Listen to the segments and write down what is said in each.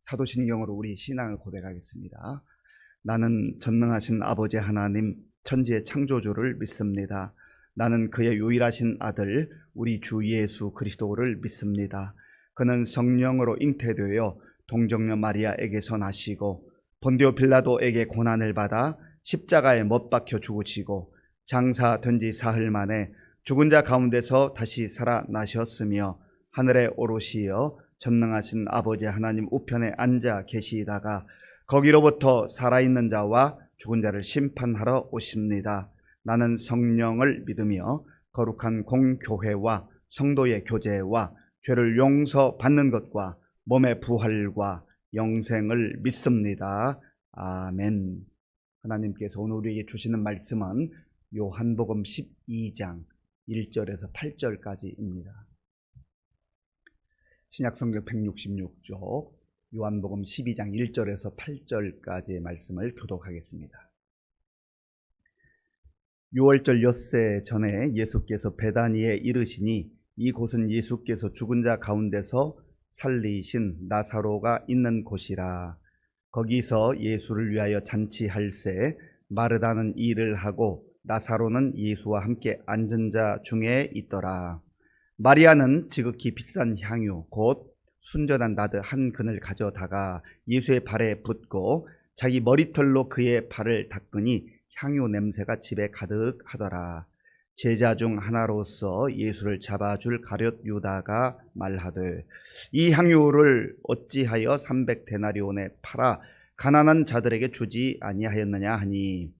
사도신경으로 우리 신앙을 고백하겠습니다. 나는 전능하신 아버지 하나님 천지의 창조주를 믿습니다. 나는 그의 유일하신 아들 우리 주 예수 그리스도를 믿습니다. 그는 성령으로 잉태되어 동정녀 마리아에게서 나시고 본디오 빌라도에게 고난을 받아 십자가에 못 박혀 죽으시고 장사된 지 사흘 만에 죽은 자 가운데서 다시 살아나셨으며 하늘에 오르시어 전능하신 아버지 하나님 우편에 앉아 계시다가 거기로부터 살아있는 자와 죽은 자를 심판하러 오십니다. 나는 성령을 믿으며 거룩한 공교회와 성도의 교제와 죄를 용서받는 것과 몸의 부활과 영생을 믿습니다. 아멘. 하나님께서 오늘 우리에게 주시는 말씀은 요한복음 12장 1절에서 8절까지입니다. 신약성경 166쪽 요한복음 12장 1절에서 8절까지의 말씀을 교독하겠습니다. 6월절 엿새 전에 예수께서 베다니에 이르시니 이곳은 예수께서 죽은 자 가운데서 살리신 나사로가 있는 곳이라. 거기서 예수를 위하여 잔치할새 마르다는 일을 하고 나사로는 예수와 함께 앉은 자 중에 있더라. 마리아는 지극히 비싼 향유 곧 순전한 나드 한 근을 가져다가 예수의 발에 붓고 자기 머리털로 그의 발을 닦으니 향유 냄새가 집에 가득하더라. 제자 중 하나로서 예수를 잡아줄 가룟 유다가 말하되 이 향유를 어찌하여 300데나리온에 팔아 가난한 자들에게 주지 아니하였느냐 하니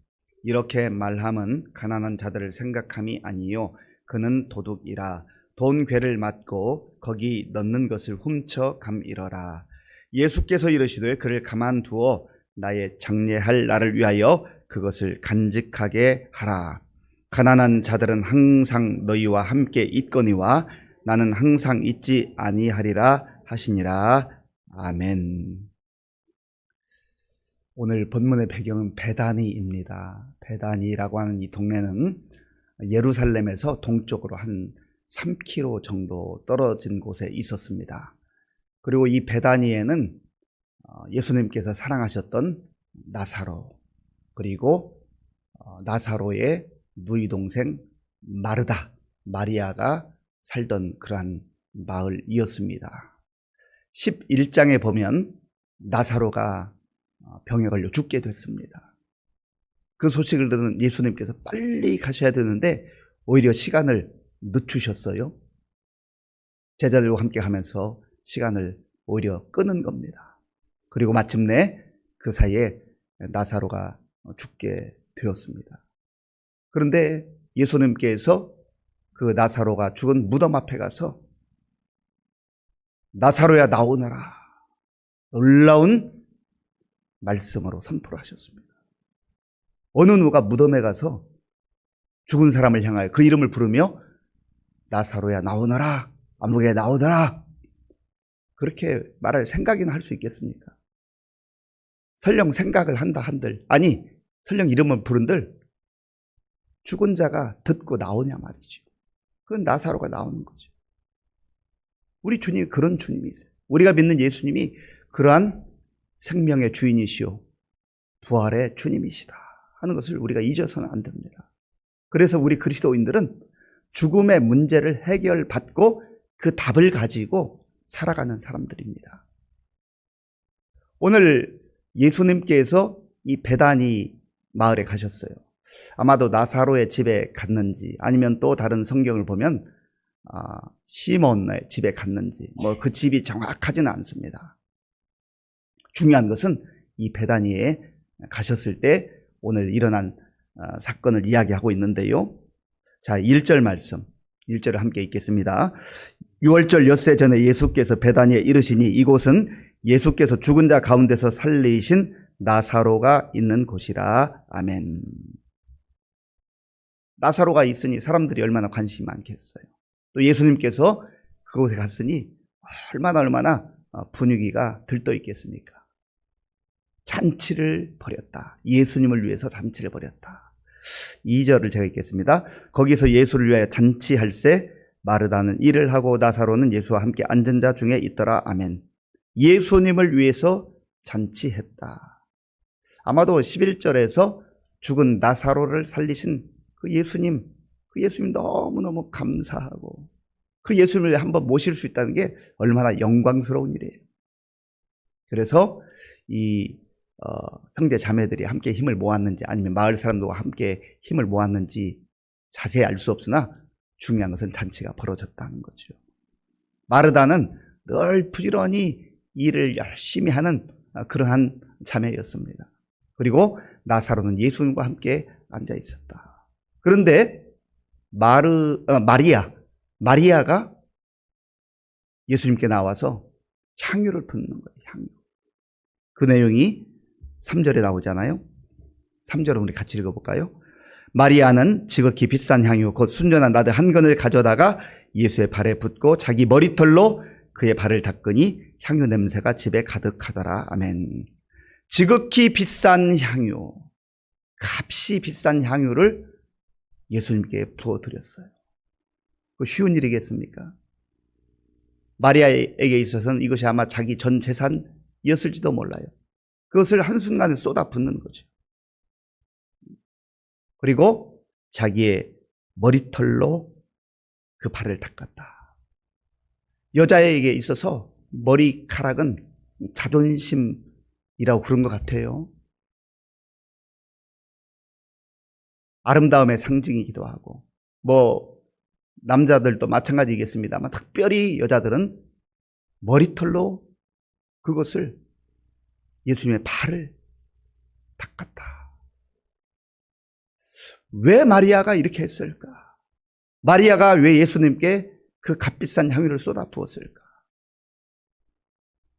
이렇게 말함은 가난한 자들을 생각함이 아니요 그는 도둑이라 돈 괴를 맞고 거기 넣는 것을 훔쳐 감이러라. 예수께서 이르시되 그를 가만두어 나의 장례할 날을 위하여 그것을 간직하게 하라. 가난한 자들은 항상 너희와 함께 있거니와 나는 항상 있지 아니하리라 하시니라. 아멘. 오늘 본문의 배경은 베다니입니다. 베다니라고 하는 이 동네는 예루살렘에서 동쪽으로 한 3km 정도 떨어진 곳에 있었습니다. 그리고 이 베다니에는 예수님께서 사랑하셨던 나사로 그리고 나사로의 누이 동생 마르다, 마리아가 살던 그러한 마을이었습니다. 11장에 보면 나사로가 병에 걸려 죽게 됐습니다. 그 소식을 들은 예수님께서 빨리 가셔야 되는데 오히려 시간을 늦추셨어요. 제자들과 함께 하면서 시간을 오히려 끄는 겁니다. 그리고 마침내 그 사이에 나사로가 죽게 되었습니다. 그런데 예수님께서 그 나사로가 죽은 무덤 앞에 가서 나사로야 나오너라 놀라운 말씀으로 선포를 하셨습니다. 어느 누가 무덤에 가서 죽은 사람을 향하여 그 이름을 부르며 나사로야 나오너라 아무개 나오더라 그렇게 말할 생각이나 할 수 있겠습니까? 설령 생각을 한다 한들 아니 설령 이름을 부른들 죽은 자가 듣고 나오냐 말이죠. 그건 나사로가 나오는 거죠. 우리 주님이 그런 주님이세요. 우리가 믿는 예수님이 그러한 생명의 주인이시오 부활의 주님이시다 하는 것을 우리가 잊어서는 안 됩니다. 그래서 우리 그리스도인들은 죽음의 문제를 해결받고 그 답을 가지고 살아가는 사람들입니다. 오늘 예수님께서 이 베다니 마을에 가셨어요. 아마도 나사로의 집에 갔는지 아니면 또 다른 성경을 보면 시몬의 집에 갔는지 그 집이 정확하지는 않습니다. 중요한 것은 이 베다니에 가셨을 때 오늘 일어난 사건을 이야기하고 있는데요. 자, 1절 말씀 1절을 함께 읽겠습니다. 6월절 엿새 전에 예수께서 베다니에 이르시니 이곳은 예수께서 죽은 자 가운데서 살리신 나사로가 있는 곳이라. 아멘. 나사로가 있으니 사람들이 얼마나 관심이 많겠어요. 또 예수님께서 그곳에 갔으니 얼마나 분위기가 들떠 있겠습니까? 잔치를 벌였다. 예수님을 위해서 잔치를 벌였다. 2절을 제가 읽겠습니다. 거기서 예수를 위하여 잔치할새 마르다는 일을 하고 나사로는 예수와 함께 앉은 자 중에 있더라. 아멘. 예수님을 위해서 잔치했다. 아마도 11절에서 죽은 나사로를 살리신 그 예수님 너무너무 감사하고 그 예수님을 한번 모실 수 있다는 게 얼마나 영광스러운 일이에요. 그래서 이 형제 자매들이 함께 힘을 모았는지 아니면 마을 사람들과 함께 힘을 모았는지 자세히 알 수 없으나 중요한 것은 잔치가 벌어졌다는 거죠. 마르다는 늘 부지런히 일을 열심히 하는 그러한 자매였습니다. 그리고 나사로는 예수님과 함께 앉아 있었다. 그런데 마리아가 예수님께 나와서 향유를 붓는 거예요. 향유. 그 내용이 3절에 나오잖아요. 3절을 우리 같이 읽어볼까요? 마리아는 지극히 비싼 향유 곧 순전한 나드 한 근을 가져다가 예수의 발에 붓고 자기 머리털로 그의 발을 닦으니 향유 냄새가 집에 가득하더라. 아멘. 지극히 비싼 향유, 값이 비싼 향유를 예수님께 부어드렸어요. 그 쉬운 일이겠습니까? 마리아에게 있어서는 이것이 아마 자기 전 재산이었을지도 몰라요. 그것을 한순간에 쏟아 붓는 거죠. 그리고 자기의 머리털로 그 발을 닦았다. 여자에게 있어서 머리카락은 자존심이라고 그런 것 같아요. 아름다움의 상징이기도 하고, 남자들도 마찬가지겠습니다만, 특별히 여자들은 머리털로 그것을 예수님의 발을 닦았다. 왜 마리아가 이렇게 했을까? 마리아가 왜 예수님께 그 값비싼 향유를 쏟아 부었을까?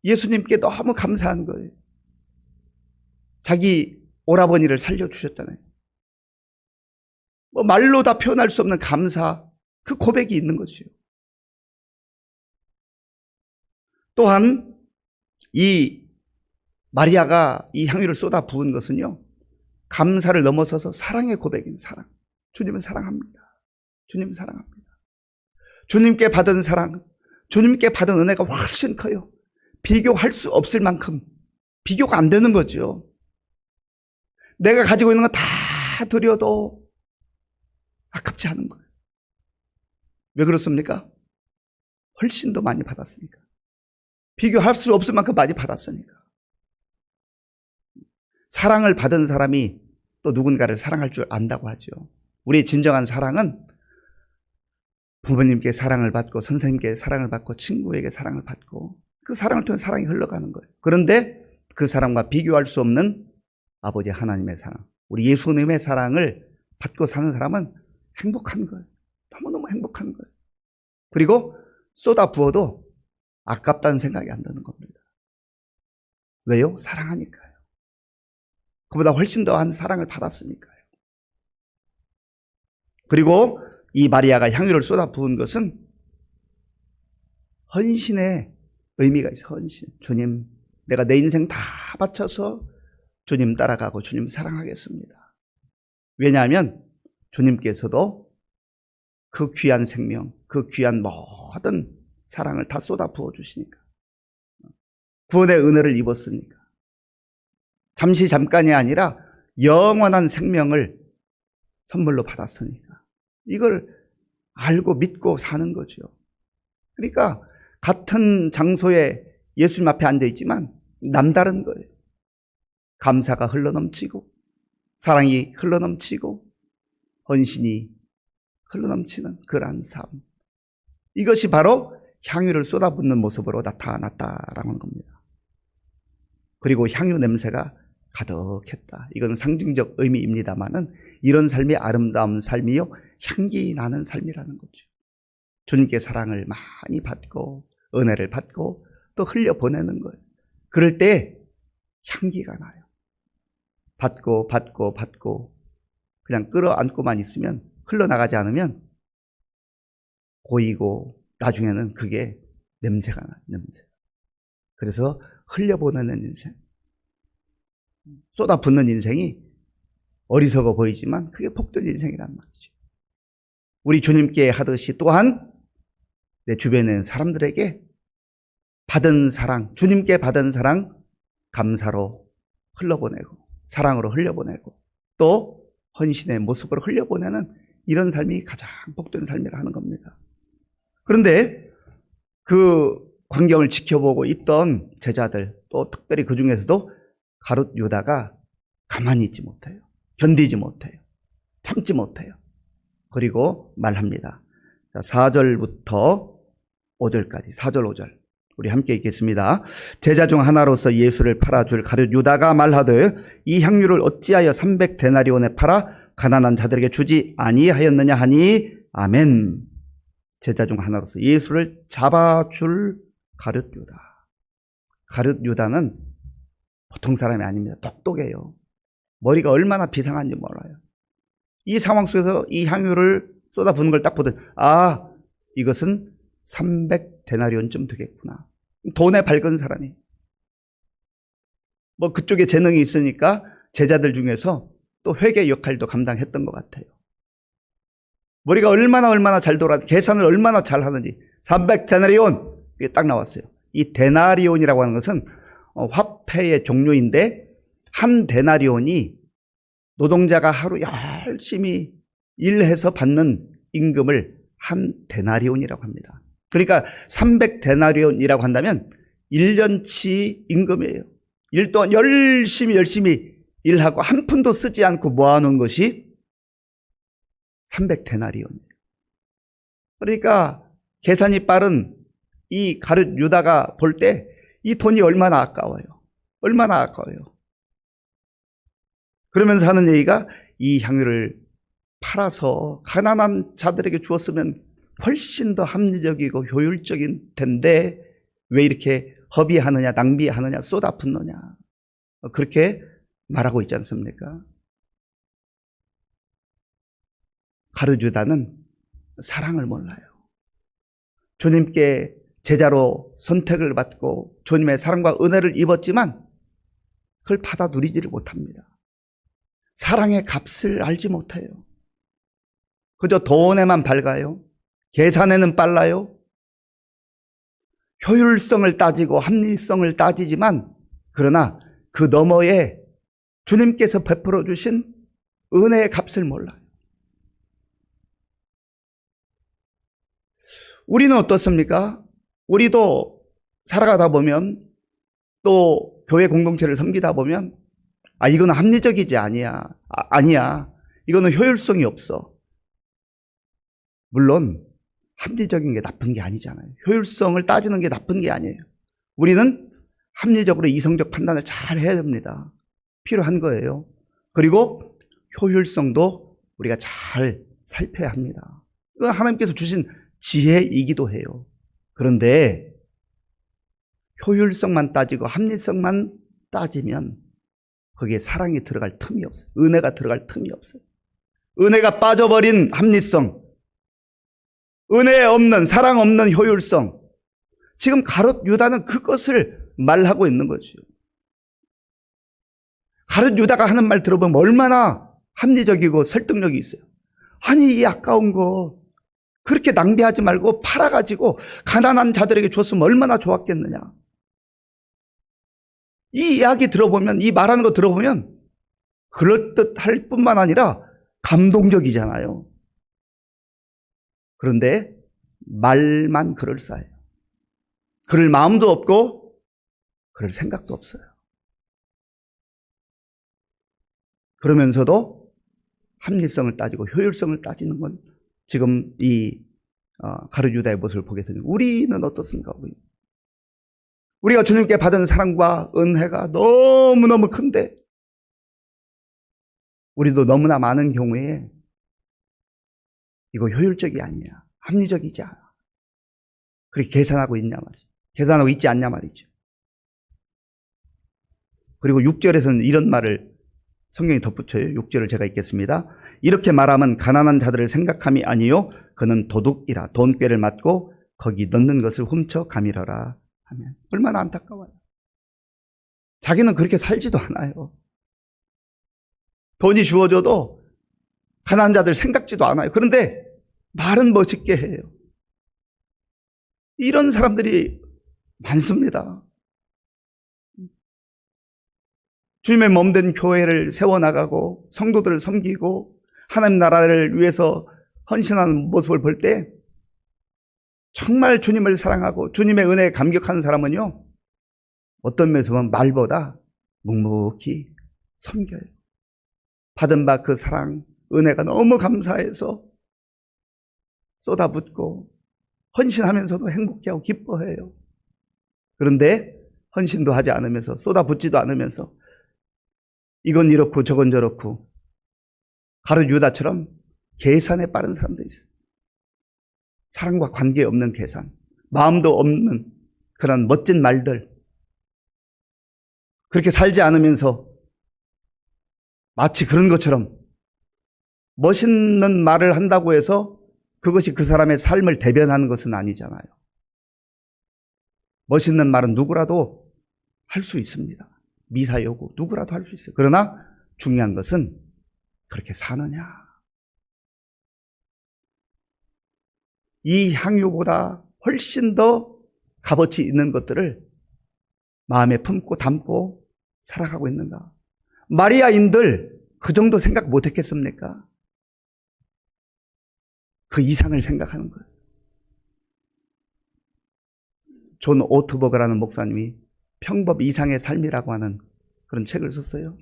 예수님께 너무 감사한 거예요. 자기 오라버니를 살려주셨잖아요. 말로 다 표현할 수 없는 감사, 그 고백이 있는 거죠. 또한 이 마리아가 이 향유를 쏟아 부은 것은요, 감사를 넘어서서 사랑의 고백인 사랑. 주님은 사랑합니다. 주님은 사랑합니다. 주님께 받은 사랑, 주님께 받은 은혜가 훨씬 커요. 비교할 수 없을 만큼 비교가 안 되는 거죠. 내가 가지고 있는 거 다 드려도 아깝지 않은 거예요. 왜 그렇습니까? 훨씬 더 많이 받았으니까. 비교할 수 없을 만큼 많이 받았으니까. 사랑을 받은 사람이 또 누군가를 사랑할 줄 안다고 하죠. 우리의 진정한 사랑은 부모님께 사랑을 받고 선생님께 사랑을 받고 친구에게 사랑을 받고 그 사랑을 통해 사랑이 흘러가는 거예요. 그런데 그 사랑과 비교할 수 없는 아버지 하나님의 사랑, 우리 예수님의 사랑을 받고 사는 사람은 행복한 거예요. 너무너무 행복한 거예요. 그리고 쏟아 부어도 아깝다는 생각이 안 드는 겁니다. 왜요? 사랑하니까요. 그보다 훨씬 더한 사랑을 받았으니까요. 그리고 이 마리아가 향유를 쏟아 부은 것은 헌신의 의미가 있어요. 헌신. 주님, 내가 내 인생 다 바쳐서 주님 따라가고 주님 사랑하겠습니다. 왜냐하면 주님께서도 그 귀한 생명, 그 귀한 모든 사랑을 다 쏟아 부어주시니까. 구원의 은혜를 입었으니까. 잠깐이 아니라 영원한 생명을 선물로 받았으니까. 이걸 알고 믿고 사는 거죠. 그러니까 같은 장소에 예수님 앞에 앉아 있지만 남다른 거예요. 감사가 흘러넘치고 사랑이 흘러넘치고 헌신이 흘러넘치는 그러한 삶. 이것이 바로 향유를 쏟아붓는 모습으로 나타났다라는 겁니다. 그리고 향유 냄새가 가득했다. 이건 상징적 의미입니다만은 이런 삶이 아름다운 삶이요, 향기 나는 삶이라는 거죠. 주님께 사랑을 많이 받고 은혜를 받고 또 흘려보내는 거예요. 그럴 때 향기가 나요. 받고 그냥 끌어안고만 있으면, 흘러나가지 않으면 고이고 나중에는 그게 냄새가 나요. 냄새. 그래서 흘려보내는 인생, 쏟아붓는 인생이 어리석어 보이지만 그게 복된 인생이란 말이죠. 우리 주님께 하듯이 또한 내 주변에 있는 사람들에게 받은 사랑, 주님께 받은 사랑 감사로 흘려보내고 사랑으로 흘려보내고 또 헌신의 모습으로 흘려보내는 이런 삶이 가장 복된 삶이라 하는 겁니다. 그런데 그 광경을 지켜보고 있던 제자들 또 특별히 그 중에서도 가룟 유다가 가만히 있지 못해요. 견디지 못해요. 참지 못해요. 그리고 말합니다. 4절부터 5절까지 4절 5절 우리 함께 읽겠습니다. 제자 중 하나로서 예수를 팔아줄 가룟 유다가 말하되 이 향유를 어찌하여 300데나리온에 팔아 가난한 자들에게 주지 아니하였느냐 하니 아멘. 제자 중 하나로서 예수를 잡아줄 가룟 유다. 가룟 유다는 보통 사람이 아닙니다. 똑똑해요. 머리가 얼마나 비상한지 몰라요. 이 상황 속에서 이 향유를 쏟아부는 걸 딱 보더니 아, 이것은 300데나리온쯤 되겠구나. 돈에 밝은 사람이. 뭐 그쪽에 재능이 있으니까 제자들 중에서 또 회계 역할도 감당했던 것 같아요. 머리가 얼마나 잘 돌아, 계산을 얼마나 잘 하는지. 300데나리온. 이게 딱 나왔어요. 이 데나리온이라고 하는 것은 화폐의 종류인데 한 데나리온이 노동자가 하루 열심히 일해서 받는 임금을 한 데나리온이라고 합니다. 그러니까 300데나리온이라고 한다면 1년치 임금이에요. 일 동안 열심히 일하고 한 푼도 쓰지 않고 모아놓은 것이 300데나리온이에요. 그러니까 계산이 빠른 이 가룟 유다가 볼 때 이 돈이 얼마나 아까워요. 얼마나 아까워요. 그러면서 하는 얘기가 이 향유를 팔아서 가난한 자들에게 주었으면 훨씬 더 합리적이고 효율적인 텐데 왜 이렇게 허비하느냐, 낭비하느냐, 쏟아붓느냐. 그렇게 말하고 있지 않습니까? 가룟 유다는 사랑을 몰라요. 주님께 제자로 선택을 받고 주님의 사랑과 은혜를 입었지만 그걸 받아 누리지를 못합니다. 사랑의 값을 알지 못해요. 그저 돈에만 밝아요. 계산에는 빨라요. 효율성을 따지고 합리성을 따지지만 그러나 그 너머에 주님께서 베풀어 주신 은혜의 값을 몰라요. 우리는 어떻습니까? 우리도 살아가다 보면 또 교회 공동체를 섬기다 보면 아, 이거는 합리적이지 아니야. 이거는 효율성이 없어. 물론 합리적인 게 나쁜 게 아니잖아요. 효율성을 따지는 게 나쁜 게 아니에요. 우리는 합리적으로 이성적 판단을 잘 해야 됩니다. 필요한 거예요. 그리고 효율성도 우리가 잘 살펴야 합니다. 이건 하나님께서 주신 지혜이기도 해요. 그런데 효율성만 따지고 합리성만 따지면 거기에 사랑이 들어갈 틈이 없어요. 은혜가 들어갈 틈이 없어요. 은혜가 빠져버린 합리성, 은혜 없는, 사랑 없는 효율성. 지금 가룟 유다는 그것을 말하고 있는 거죠. 가룟 유다가 하는 말 들어보면 얼마나 합리적이고 설득력이 있어요. 아니, 이 아까운 거 그렇게 낭비하지 말고 팔아가지고 가난한 자들에게 줬으면 얼마나 좋았겠느냐. 이 이야기 들어보면, 이 말하는 거 들어보면 그럴듯할 뿐만 아니라 감동적이잖아요. 그런데 말만 그럴싸해요. 그럴 마음도 없고 그럴 생각도 없어요. 그러면서도 합리성을 따지고 효율성을 따지는 건 지금 이 가룟 유다의 모습을 보게 되는 우리는 어떻습니까? 우리가 주님께 받은 사랑과 은혜가 너무너무 큰데 우리도 너무나 많은 경우에 이거 효율적이 아니야. 합리적이지 않아. 그렇게 계산하고 있냐 말이죠. 계산하고 있지 않냐 말이죠. 그리고 6절에서는 이런 말을 성경이 덧붙여요. 6절을 제가 읽겠습니다. 이렇게 말하면 가난한 자들을 생각함이 아니요 그는 도둑이라 돈꾀를 맞고 거기 넣는 것을 훔쳐 가밀어라 하면 얼마나 안타까워요. 자기는 그렇게 살지도 않아요. 돈이 주어져도 가난한 자들 생각지도 않아요. 그런데 말은 멋있게 해요. 이런 사람들이 많습니다. 주님의 몸된 교회를 세워나가고 성도들을 섬기고 하나님 나라를 위해서 헌신하는 모습을 볼 때 정말 주님을 사랑하고 주님의 은혜에 감격하는 사람은요, 어떤 면에서 보면 말보다 묵묵히 섬겨요. 받은 바 그 사랑, 은혜가 너무 감사해서 쏟아붓고 헌신하면서도 행복해하고 기뻐해요. 그런데 헌신도 하지 않으면서 쏟아붓지도 않으면서 이건 이렇고 저건 저렇고 가룟 유다처럼 계산에 빠른 사람들이 있어요. 사랑과 관계없는 계산, 마음도 없는 그런 멋진 말들, 그렇게 살지 않으면서 마치 그런 것처럼 멋있는 말을 한다고 해서 그것이 그 사람의 삶을 대변하는 것은 아니잖아요. 멋있는 말은 누구라도 할 수 있습니다. 미사여구 누구라도 할 수 있어요. 그러나 중요한 것은 그렇게 사느냐. 이 향유보다 훨씬 더 값어치 있는 것들을 마음에 품고 담고 살아가고 있는가. 마리아인들 그 정도 생각 못했겠습니까? 그 이상을 생각하는 거예요. 존 오트버그라는 목사님이 평범 이상의 삶이라고 하는 그런 책을 썼어요.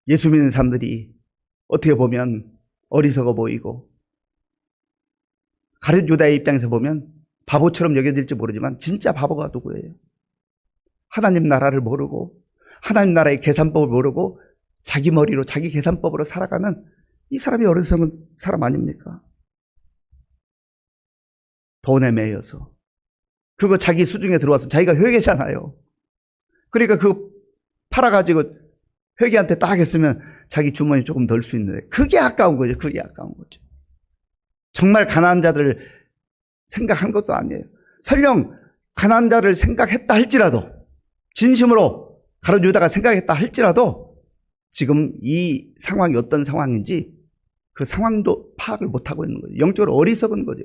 예수 믿는 사람들이 어떻게 보면 어리석어 보이고 가룟 유다의 입장에서 보면 바보처럼 여겨질지 모르지만 진짜 바보가 누구예요? 하나님 나라를 모르고 하나님 나라의 계산법을 모르고 자기 머리로 자기 계산법으로 살아가는 이 사람이 어리석은 사람 아닙니까? 돈에 매여서 그거 자기 수중에 들어왔으면 자기가 회계잖아요. 그러니까 그거 팔아가지고 회계한테 딱 했으면 자기 주머니 조금 덜 수 있는데 그게 아까운 거죠. 그게 아까운 거죠. 정말 가난한 자들을 생각한 것도 아니에요. 설령 가난한 자를 생각했다 할지라도 진심으로 가룟 유다가 생각했다 할지라도 지금 이 상황이 어떤 상황인지 그 상황도 파악을 못하고 있는 거죠. 영적으로 어리석은 거죠.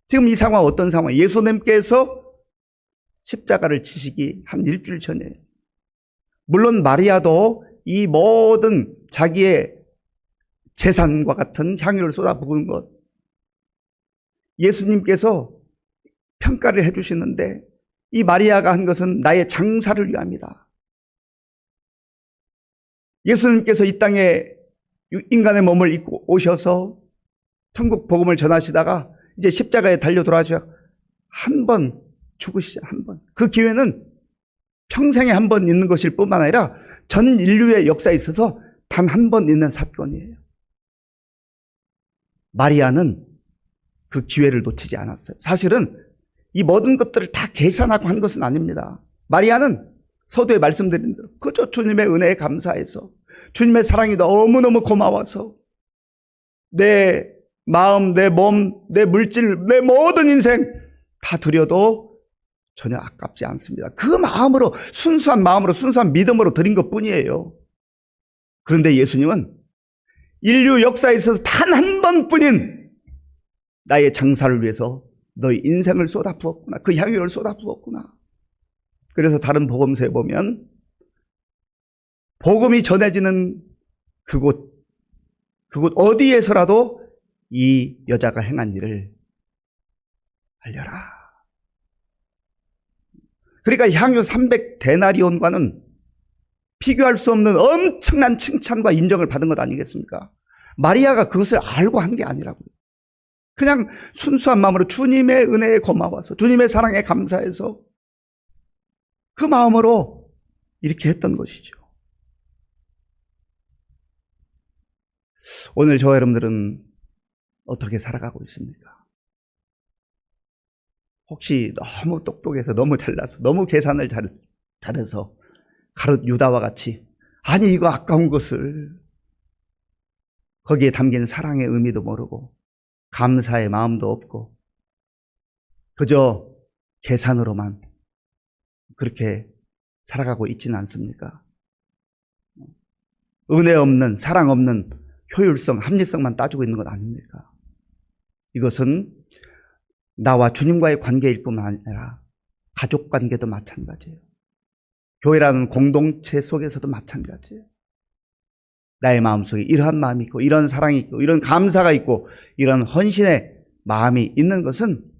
지금 이 상황 어떤 상황? 예수님께서 십자가를 지시기 한 일주일 전이에요. 물론 마리아도 이 모든 자기의 재산과 같은 향유를 쏟아부은 것 예수님께서 평가를 해주시는데 이 마리아가 한 것은 나의 장사를 위함이다. 예수님께서 이 땅에 인간의 몸을 입고 오셔서 천국 복음을 전하시다가 이제 십자가에 달려 돌아가셔 한 번 죽으시죠. 한 번. 그 기회는 평생에 한 번 있는 것일 뿐만 아니라 전 인류의 역사에 있어서 단 한 번 있는 사건이에요. 마리아는 그 기회를 놓치지 않았어요. 사실은 이 모든 것들을 다 계산하고 한 것은 아닙니다. 마리아는 서두에 말씀드린 대로 그저 주님의 은혜에 감사해서 주님의 사랑이 너무너무 고마워서 내 마음, 내 몸, 내 물질, 내 모든 인생 다 드려도 전혀 아깝지 않습니다. 그 마음으로 순수한 마음으로 순수한 믿음으로 드린 것뿐이에요. 그런데 예수님은 인류 역사에 있어서 단 한 번뿐인 나의 장사를 위해서 너의 인생을 쏟아부었구나. 그 향유를 쏟아부었구나. 그래서 다른 복음서에 보면 복음이 전해지는 그곳 어디에서라도 이 여자가 행한 일을 알려라. 그러니까 향유 300데나리온과는 비교할 수 없는 엄청난 칭찬과 인정을 받은 것 아니겠습니까? 마리아가 그것을 알고 한 게 아니라고요. 그냥 순수한 마음으로 주님의 은혜에 고마워서 주님의 사랑에 감사해서 그 마음으로 이렇게 했던 것이죠. 오늘 저와 여러분들은 어떻게 살아가고 있습니까? 혹시 너무 똑똑해서 너무 잘나서 너무 계산을 잘해서 가룟 유다와 같이 아니 이거 아까운 것을 거기에 담긴 사랑의 의미도 모르고 감사의 마음도 없고 그저 계산으로만 그렇게 살아가고 있지는 않습니까? 은혜 없는 사랑 없는 효율성, 합리성만 따지고 있는 것 아닙니까? 이것은 나와 주님과의 관계일 뿐만 아니라 가족 관계도 마찬가지예요. 교회라는 공동체 속에서도 마찬가지예요. 나의 마음속에 이러한 마음이 있고 이런 사랑이 있고 이런 감사가 있고 이런 헌신의 마음이 있는 것은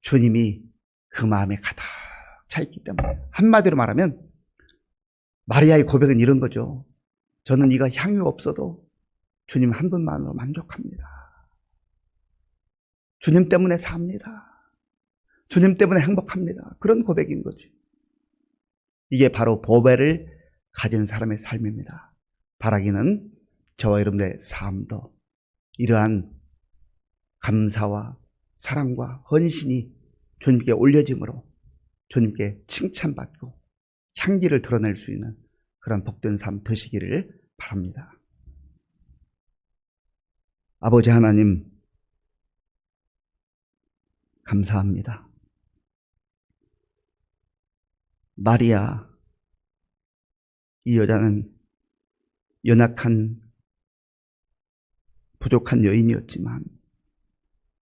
주님이 그 마음에 가득 차 있기 때문에, 한마디로 말하면 마리아의 고백은 이런 거죠. 저는 이가 향유 없어도 주님 한 분만으로 만족합니다. 주님 때문에 삽니다. 주님 때문에 행복합니다. 그런 고백인 거죠. 이게 바로 보배를 가진 사람의 삶입니다. 바라기는 저와 여러분의 삶도 이러한 감사와 사랑과 헌신이 주님께 올려짐으로 주님께 칭찬받고 향기를 드러낼 수 있는 그런 복된 삶 되시기를 바랍니다. 아버지 하나님, 감사합니다. 마리아, 이 여자는 연약한 부족한 여인이었지만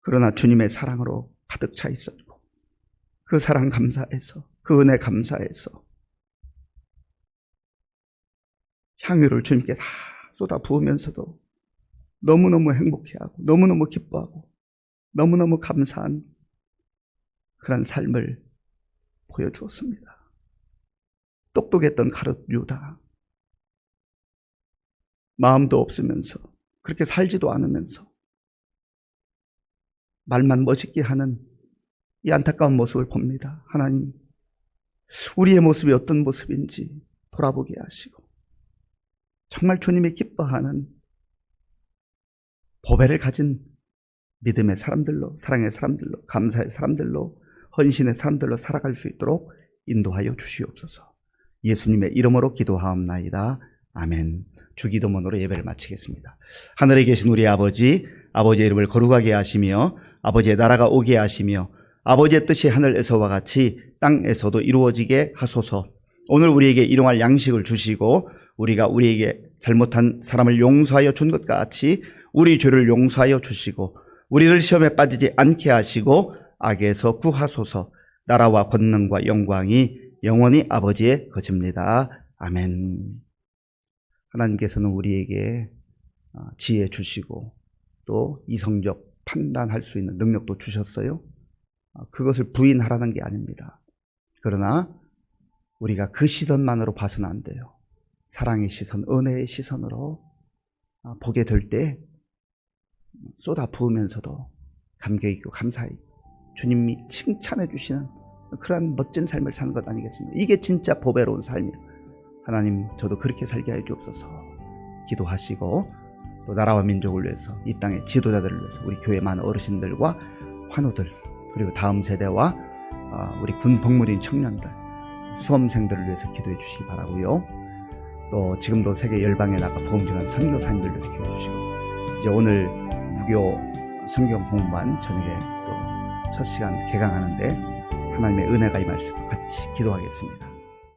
그러나 주님의 사랑으로 가득 차 있었고 그 사랑 감사해서, 그 은혜 감사해서 향유를 주님께 다 쏟아 부으면서도 너무너무 행복해하고 너무너무 기뻐하고 너무너무 감사한 그런 삶을 보여주었습니다. 똑똑했던 가룟 유다, 마음도 없으면서 그렇게 살지도 않으면서 말만 멋있게 하는 이 안타까운 모습을 봅니다. 하나님, 우리의 모습이 어떤 모습인지 돌아보게 하시고 정말 주님이 기뻐하는 보배를 가진 믿음의 사람들로, 사랑의 사람들로, 감사의 사람들로, 헌신의 사람들로 살아갈 수 있도록 인도하여 주시옵소서. 예수님의 이름으로 기도하옵나이다. 아멘. 주기도문으로 예배를 마치겠습니다. 하늘에 계신 우리 아버지, 아버지의 이름을 거룩하게 하시며 아버지의 나라가 오게 하시며 아버지의 뜻이 하늘에서와 같이 땅에서도 이루어지게 하소서. 오늘 우리에게 일용할 양식을 주시고 우리가 우리에게 잘못한 사람을 용서하여 준 것 같이 우리 죄를 용서하여 주시고 우리를 시험에 빠지지 않게 하시고 악에서 구하소서. 나라와 권능과 영광이 영원히 아버지의 것입니다. 아멘. 하나님께서는 우리에게 지혜 주시고 또 이성적 판단할 수 있는 능력도 주셨어요. 그것을 부인하라는 게 아닙니다. 그러나 우리가 그 시선만으로 봐서는 안 돼요. 사랑의 시선, 은혜의 시선으로 보게 될 때 쏟아 부으면서도 감격 있고 감사히 주님이 칭찬해 주시는 그런 멋진 삶을 사는 것 아니겠습니까? 이게 진짜 보배로운 삶이에요. 하나님, 저도 그렇게 살게 해 주옵소서. 기도하시고 또 나라와 민족을 위해서, 이 땅의 지도자들을 위해서, 우리 교회 많은 어르신들과 환우들, 그리고 다음 세대와 우리 군 복무진 청년들, 수험생들을 위해서 기도해 주시기 바라고요. 또 지금도 세계 열방에 나가 복음 전하는 선교사님들 위해서 기도해 주시고, 이제 오늘 무교 성경 공부반 저녁에 또 첫 시간 개강하는데 하나님의 은혜가 임할 수 있도록 같이 기도하겠습니다.